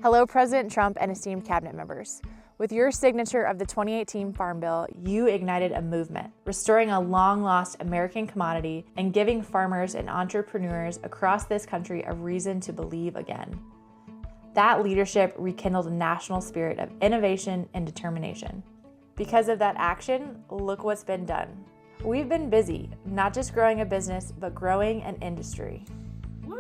Hello, President Trump and esteemed cabinet members. With your signature of the 2018 Farm Bill, you ignited a movement, restoring a long-lost American commodity and giving farmers and entrepreneurs across this country a reason to believe again. That leadership rekindled a national spirit of innovation and determination. Because of that action, look what's been done. We've been busy, not just growing a business, but growing an industry. Woo!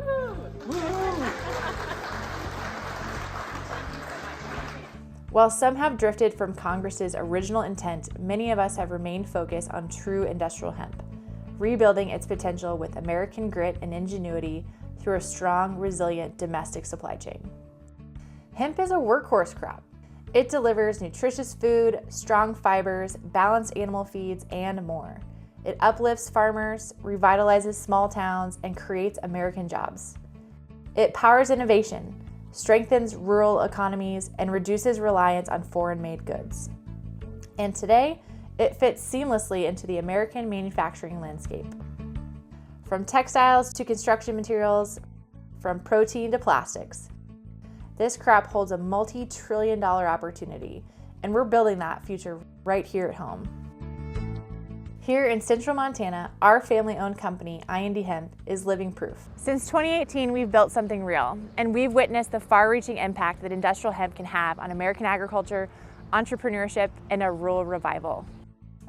While some have drifted from Congress's original intent, many of us have remained focused on true industrial hemp, rebuilding its potential with American grit and ingenuity through a strong, resilient domestic supply chain. Hemp is a workhorse crop. It delivers nutritious food, strong fibers, balanced animal feeds, and more. It uplifts farmers, revitalizes small towns, and creates American jobs. It powers innovation, strengthens rural economies, and reduces reliance on foreign-made goods. And today, it fits seamlessly into the American manufacturing landscape. From textiles to construction materials, from protein to plastics, this crop holds a multi-trillion-dollar opportunity, and we're building that future right here at home. Here in central Montana, our family-owned company, IND HEMP, is living proof. Since 2018, we've built something real, and we've witnessed the far-reaching impact that industrial hemp can have on American agriculture, entrepreneurship, and a rural revival.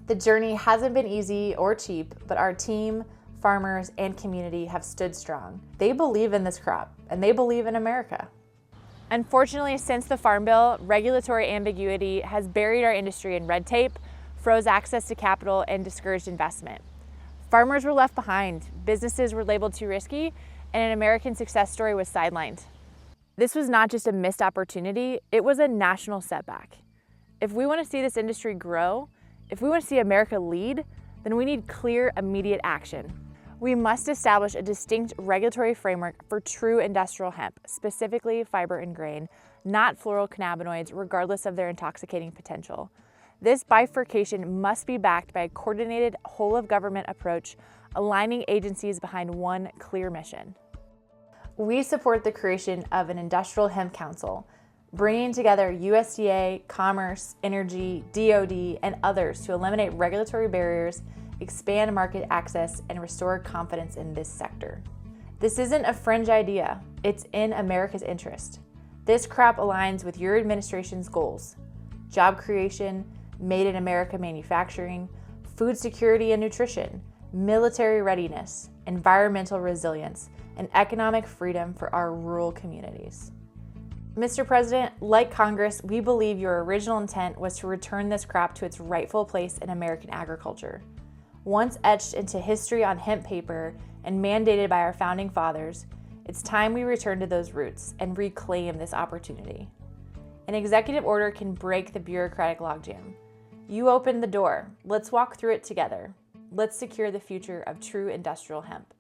The journey hasn't been easy or cheap, but our team, farmers, and community have stood strong. They believe in this crop, and they believe in America. Unfortunately, since the Farm Bill, regulatory ambiguity has buried our industry in red tape, froze access to capital, and discouraged investment. Farmers were left behind, businesses were labeled too risky, and an American success story was sidelined. This was not just a missed opportunity, it was a national setback. If we want to see this industry grow, if we want to see America lead, then we need clear, immediate action. We must establish a distinct regulatory framework for true industrial hemp, specifically fiber and grain, not floral cannabinoids, regardless of their intoxicating potential. This bifurcation must be backed by a coordinated whole-of-government approach, aligning agencies behind one clear mission. We support the creation of an Industrial Hemp Council, bringing together USDA, Commerce, Energy, DoD, and others to eliminate regulatory barriers, expand market access, and restore confidence in this sector. This isn't a fringe idea, it's in America's interest. This crop aligns with your administration's goals: job creation, made in America manufacturing, food security and nutrition, military readiness, environmental resilience, and economic freedom for our rural communities. Mr. President, like Congress, we believe your original intent was to return this crop to its rightful place in American agriculture. Once etched into history on hemp paper and mandated by our founding fathers, it's time we return to those roots and reclaim this opportunity. An executive order can break the bureaucratic logjam. You opened the door. Let's walk through it together. Let's secure the future of true industrial hemp.